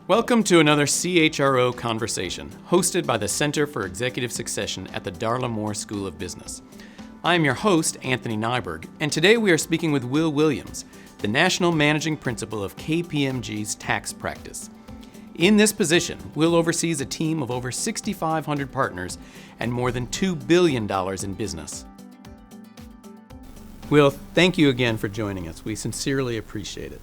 Welcome to another CHRO Conversation, hosted by the Center for Executive Succession at the Darla Moore School of Business. I am your host, Anthony Nyberg, and today we are speaking with Will Williams, the National Managing Principal of KPMG's tax practice. In this position, Will oversees a team of over 6,500 partners and more than $2 billion in business. Will, thank you again for joining us. We sincerely appreciate it.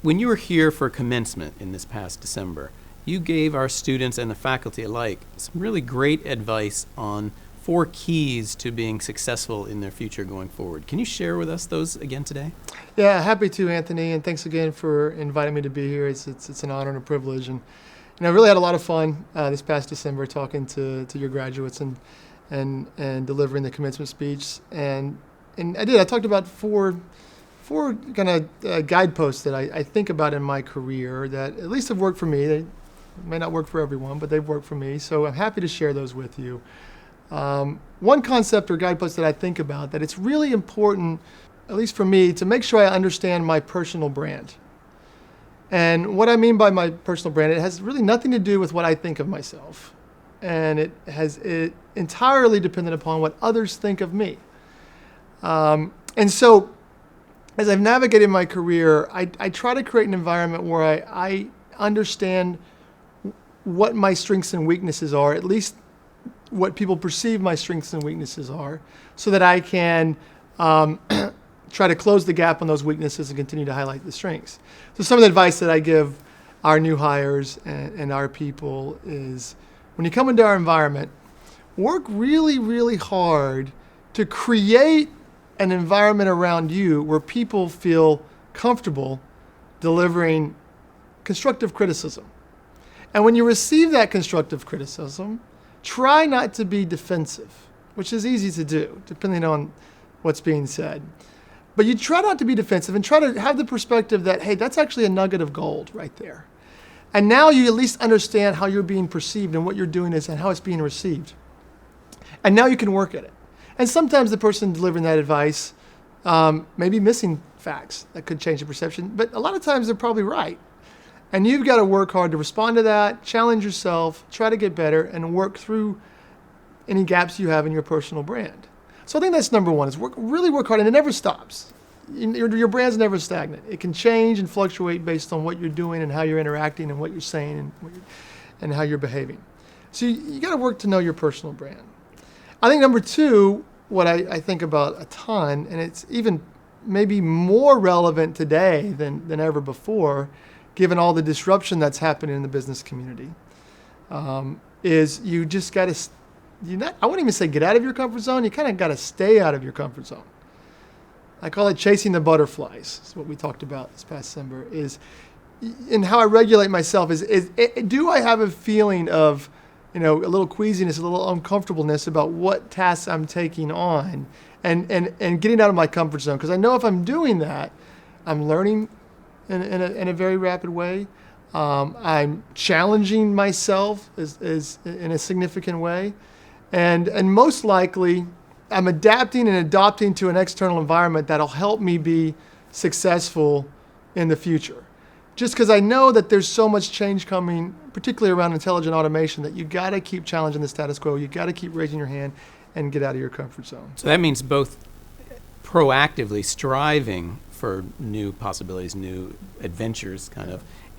When you were here for commencement in this past December, you gave our students and the faculty alike some really great advice on 4 keys to being successful in their future going forward. Can you share with us those again today? Yeah, happy to, Anthony, and thanks again for inviting me to be here. It's an honor and a privilege, and I really had a lot of fun this past December talking to your graduates and delivering the commencement speech. And I talked about four kind of guideposts that I think about in my career that at least have worked for me. They may not work for everyone, but they've worked for me. So I'm happy to share those with you. One concept or guidepost that I think about that it's really important, at least for me, to make sure I understand my personal brand. And what I mean by my personal brand, it has really nothing to do with what I think of myself. And it entirely dependent upon what others think of me. And so as I've navigated my career, I try to create an environment where I understand what my strengths and weaknesses are, at least what people perceive my strengths and weaknesses are, so that I can try to close the gap on those weaknesses and continue to highlight the strengths. So some of the advice that I give our new hires and our people is, when you come into our environment, work really, really hard to create an environment around you where people feel comfortable delivering constructive criticism. And when you receive that constructive criticism, try not to be defensive, which is easy to do, depending on what's being said. But you try not to be defensive and try to have the perspective that, hey, that's actually a nugget of gold right there. And now you at least understand how you're being perceived and what you're doing is and how it's being received. And now you can work at it. And sometimes the person delivering that advice may be missing facts that could change the perception, but a lot of times they're probably right. And you've got to work hard to respond to that, challenge yourself, try to get better, and work through any gaps you have in your personal brand. So I think that's number one, is really work hard, and it never stops. Your brand's never stagnant. It can change and fluctuate based on what you're doing and how you're interacting and what you're saying and how you're behaving. So you got to work to know your personal brand. I think number two, what I think about a ton, and it's even maybe more relevant today than ever before, given all the disruption that's happening in the business community, is you just got to, I wouldn't even say get out of your comfort zone, you kind of got to stay out of your comfort zone. I call it chasing the butterflies. That's what we talked about this past December, and how I regulate myself is do I have a feeling of, a little queasiness, a little uncomfortableness about what tasks I'm taking on and getting out of my comfort zone. Because I know if I'm doing that, I'm learning in a very rapid way. I'm challenging myself is in a significant way. And most likely, I'm adapting and adopting to an external environment that'll help me be successful in the future. Just because I know that there's so much change coming, particularly around intelligent automation, that you got to keep challenging the status quo. You got to keep raising your hand and get out of your comfort zone. So that means both proactively striving for new possibilities, new adventures,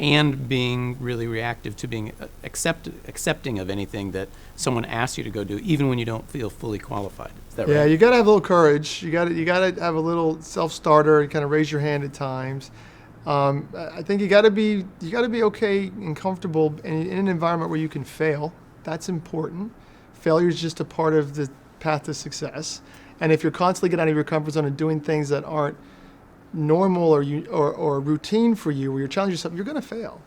and being really reactive to being accepting of anything that someone asks you to go do, even when you don't feel fully qualified. Is that right? Yeah, you got to have a little courage. You got to have a little self-starter and kind of raise your hand at times. I think you got to be okay and comfortable in an environment where you can fail. That's important. Failure is just a part of the path to success. And if you're constantly getting out of your comfort zone and doing things that aren't normal or routine for you, where you're challenging yourself, you're going to fail.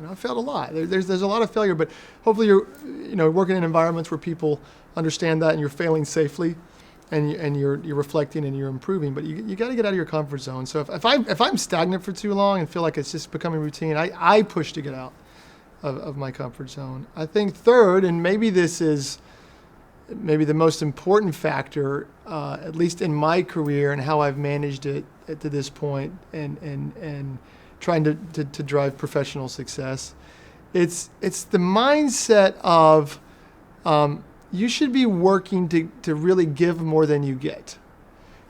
I failed a lot. There's a lot of failure, but hopefully you're working in environments where people understand that and you're failing safely. And you're reflecting and you're improving, but you got to get out of your comfort zone. So if I'm stagnant for too long and feel like it's just becoming routine, I push to get out of my comfort zone. I think third, and maybe this is the most important factor, at least in my career and how I've managed it to this point, and trying to drive professional success. It's the mindset of you should be working to really give more than you get.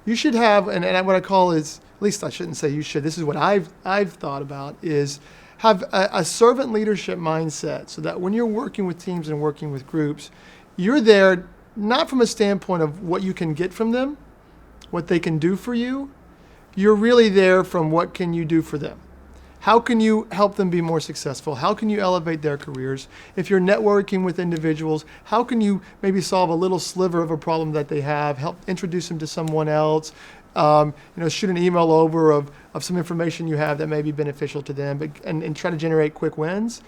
You should have, and what I call is, at least I shouldn't say you should, this is what I've thought about, is have a servant leadership mindset, so that when you're working with teams and working with groups, you're there not from a standpoint of what you can get from them, what they can do for you. You're really there from what can you do for them. How can you help them be more successful? How can you elevate their careers? If you're networking with individuals, how can you maybe solve a little sliver of a problem that they have, help introduce them to someone else, shoot an email over of some information you have that may be beneficial to them, and try to generate quick wins.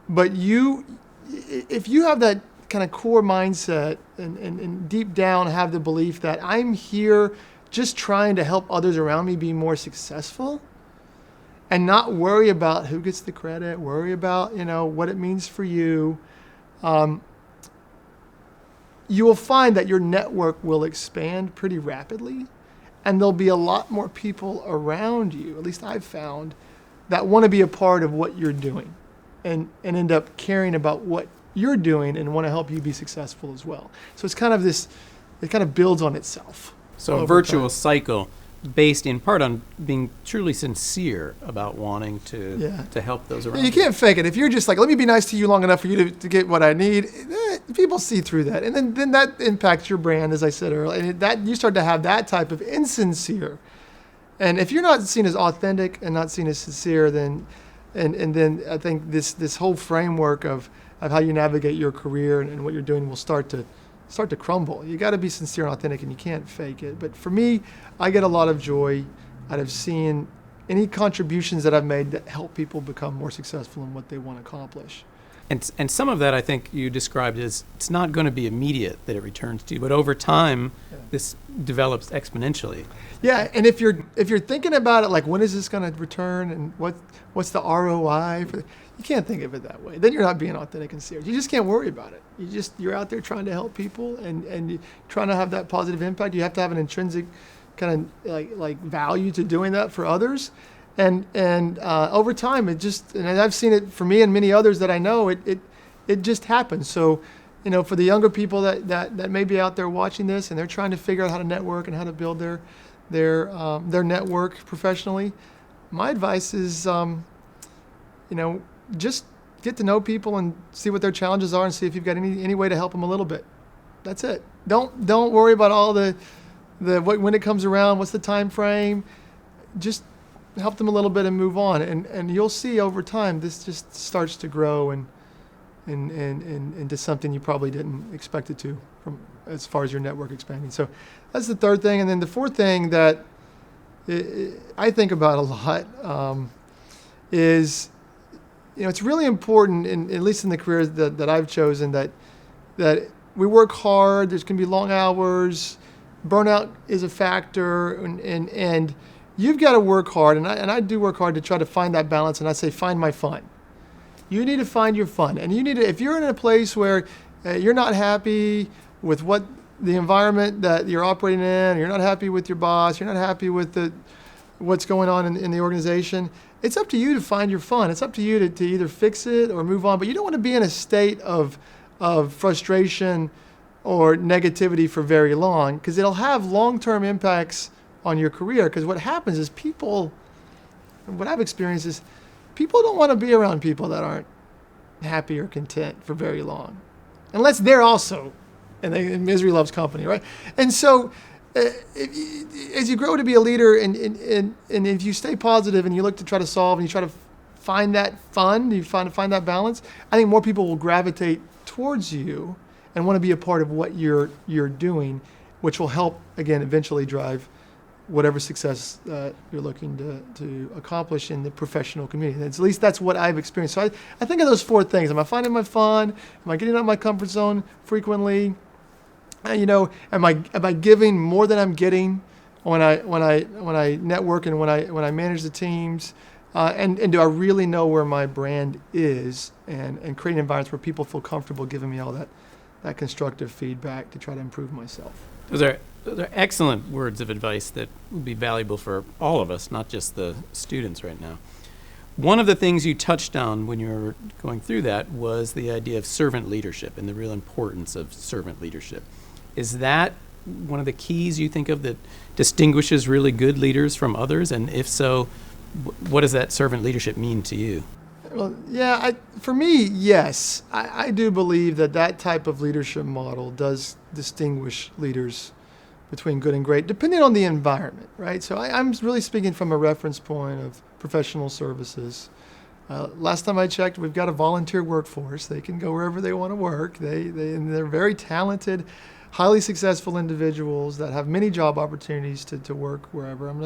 But if you have that kind of core mindset and deep down have the belief that I'm here just trying to help others around me be more successful, and not worry about who gets the credit, worry about, what it means for you, you will find that your network will expand pretty rapidly, and there'll be a lot more people around you, at least I've found, that want to be a part of what you're doing and end up caring about what you're doing and want to help you be successful as well. So it's kind of it kind of builds on itself. So a virtuous cycle based in part on being truly sincere about wanting to help those around you. You can't fake it. If you're just like, let me be nice to you long enough for you to get what I need, people see through that. And then that impacts your brand, as I said earlier. And that you start to have that type of insincere. And if you're not seen as authentic and not seen as sincere, then I think this whole framework of how you navigate your career and what you're doing will start to crumble. You got to be sincere and authentic, and you can't fake it. But for me, I get a lot of joy out of seeing any contributions that I've made that help people become more successful in what they want to accomplish. And some of that I think you described as it's not going to be immediate that it returns to you, but over time this develops exponentially. Yeah, and if you're thinking about it like, when is this going to return and what's the ROI for, you can't think of it that way. Then you're not being authentic and serious. You just can't worry about it. You're out there trying to help people and you're trying to have that positive impact. You have to have an intrinsic kind of like value to doing that for others. And over time, and I've seen it for me and many others that I know, it just happens. So, for the younger people that may be out there watching this and they're trying to figure out how to network and how to build their network professionally, my advice is, just get to know people and see what their challenges are and see if you've got any way to help them a little bit. That's it. Don't worry about all the when it comes around, what's the time frame. Just help them a little bit and move on, and you'll see over time this just starts to grow and into something you probably didn't expect it to, from as far as your network expanding. So that's the third thing. And then the fourth thing that I think about a lot is, it's really important, at least in the careers that I've chosen, that we work hard. There's going to be long hours. Burnout is a factor, and you've got to work hard, and I do work hard to try to find that balance, and I say find my fun. You need to find your fun, and you need to, if you're in a place where you're not happy with what the environment that you're operating in, you're not happy with your boss, you're not happy with what's going on in the organization, it's up to you to find your fun. It's up to you to either fix it or move on, but you don't want to be in a state of frustration or negativity for very long, because it'll have long-term impacts on your career. Because what happens is what I've experienced is people don't want to be around people that aren't happy or content for very long, unless they're also, and misery loves company, right? And so as you grow to be a leader, and if you stay positive and you look to try to solve and you try to find that fun, you find that balance, I think more people will gravitate towards you and want to be a part of what you're doing, which will help, again, eventually drive whatever success you're looking to accomplish in the professional community. At least that's what I've experienced. So I think of those four things. Am I finding my fun? Am I getting out of my comfort zone frequently? Am I giving more than I'm getting when I network and when I manage the teams? And do I really know where my brand is, and create environments where people feel comfortable giving me all that constructive feedback to try to improve myself? Those are excellent words of advice that would be valuable for all of us, not just the students right now. One of the things you touched on when you were going through that was the idea of servant leadership and the real importance of servant leadership. Is that one of the keys you think of that distinguishes really good leaders from others? And if so, what does that servant leadership mean to you? Well, yeah, for me, yes. I do believe that type of leadership model does distinguish leaders between good and great, depending on the environment, right? So I'm really speaking from a reference point of professional services. Last time I checked, we've got a volunteer workforce. They can go wherever they want to work. They're very talented, highly successful individuals that have many job opportunities to work wherever. I'm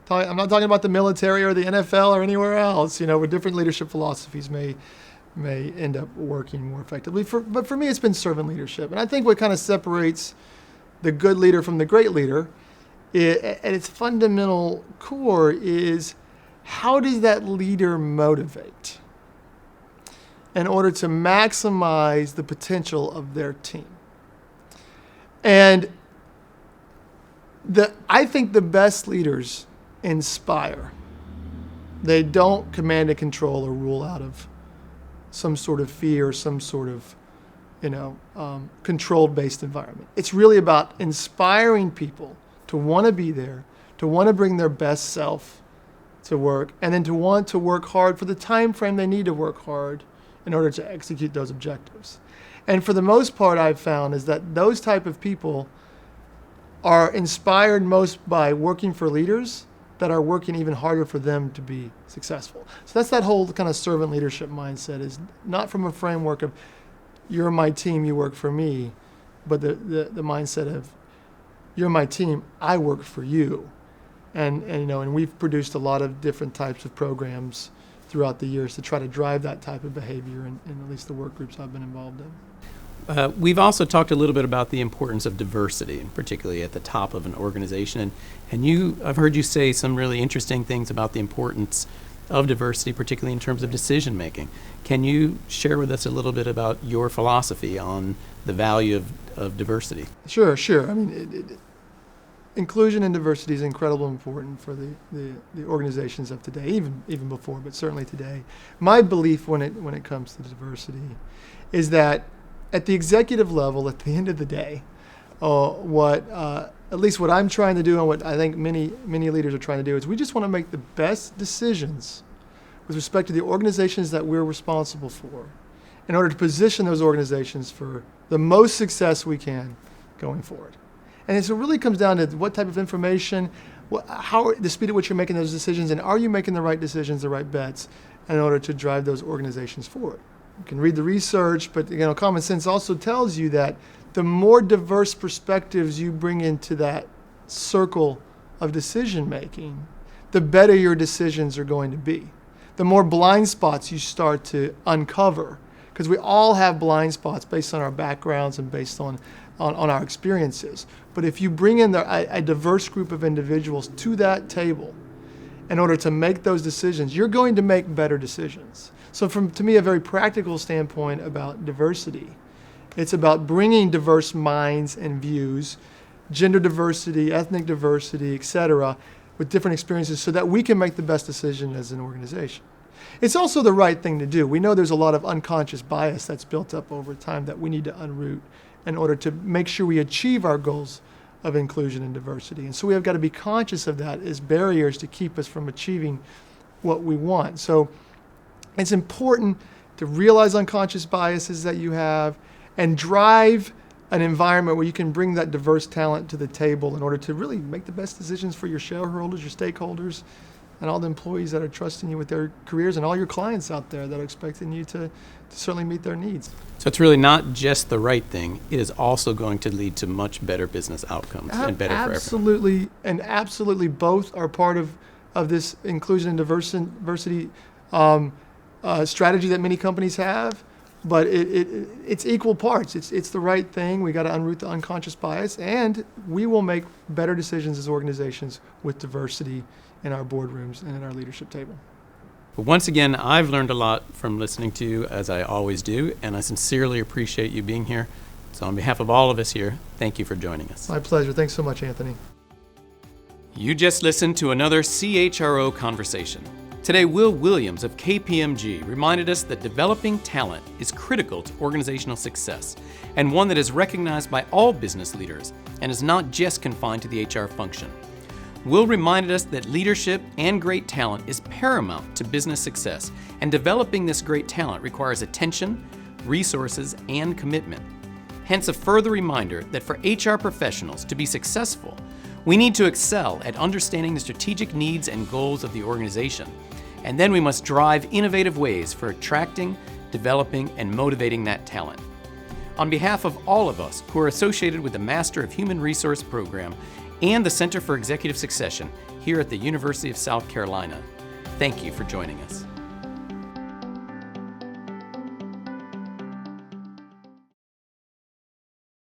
not talking about the military or the NFL or anywhere else, where different leadership philosophies may end up working more effectively. But for me, it's been servant leadership. And I think what kind of separates the good leader from the great leader at its fundamental core is, how does that leader motivate in order to maximize the potential of their team? And I think the best leaders inspire. They don't command and control or rule out of some sort of fear, some sort of controlled-based environment. It's really about inspiring people to want to be there, to want to bring their best self to work, and then to want to work hard for the time frame they need to work hard in order to execute those objectives. And for the most part, I've found is that those type of people are inspired most by working for leaders that are working even harder for them to be successful. So that's that whole kind of servant leadership mindset, is not from a framework of you're my team, you work for me, but the mindset of you're my team, I work for you. And we've produced a lot of different types of programs throughout the years to try to drive that type of behavior in at least the work groups I've been involved in. We've also talked a little bit about the importance of diversity, particularly at the top of an organization. And I've heard you say some really interesting things about the importance of diversity, particularly in terms of decision making. Can you share with us a little bit about your philosophy on the value of diversity? Sure. I mean, inclusion and diversity is incredibly important for the organizations of today, even before, but certainly today. My belief when it comes to diversity is that at the executive level, at the end of the day, at least what I'm trying to do and what I think many leaders are trying to do is we just want to make the best decisions with respect to the organizations that we're responsible for in order to position those organizations for the most success we can going forward. And so it really comes down to what type of information, the speed at which you're making those decisions, and are you making the right decisions, the right bets in order to drive those organizations forward. You can read the research, but common sense also tells you that the more diverse perspectives you bring into that circle of decision making, the better your decisions are going to be. The more blind spots you start to uncover, because we all have blind spots based on our backgrounds and based on our experiences. But if you bring in a diverse group of individuals to that table in order to make those decisions, you're going to make better decisions. So to me, a very practical standpoint about diversity, it's about bringing diverse minds and views, gender diversity, ethnic diversity, et cetera, with different experiences so that we can make the best decision as an organization. It's also the right thing to do. We know there's a lot of unconscious bias that's built up over time that we need to unroot in order to make sure we achieve our goals of inclusion and diversity. And so we have got to be conscious of that as barriers to keep us from achieving what we want. So it's important to realize unconscious biases that you have and drive an environment where you can bring that diverse talent to the table in order to really make the best decisions for your shareholders, your stakeholders, and all the employees that are trusting you with their careers, and all your clients out there that are expecting you to certainly meet their needs. So it's really not just the right thing, it is also going to lead to much better business outcomes and better for everyone. Absolutely both are part of this inclusion and diversity strategy that many companies have, but it's equal parts. It's the right thing. We got to unroot the unconscious bias, and we will make better decisions as organizations with diversity in our boardrooms and in our leadership table. But once again, I've learned a lot from listening to you, as I always do, and I sincerely appreciate you being here. So on behalf of all of us here, thank you for joining us. My pleasure. Thanks so much, Anthony. You just listened to another CHRO Conversation. Today, Will Williams of KPMG reminded us that developing talent is critical to organizational success and one that is recognized by all business leaders and is not just confined to the HR function. Will reminded us that leadership and great talent is paramount to business success, and developing this great talent requires attention, resources, and commitment. Hence, a further reminder that for HR professionals to be successful, we need to excel at understanding the strategic needs and goals of the organization, and then we must drive innovative ways for attracting, developing, and motivating that talent. On behalf of all of us who are associated with the Master of Human Resource Program and the Center for Executive Succession here at the University of South Carolina, thank you for joining us.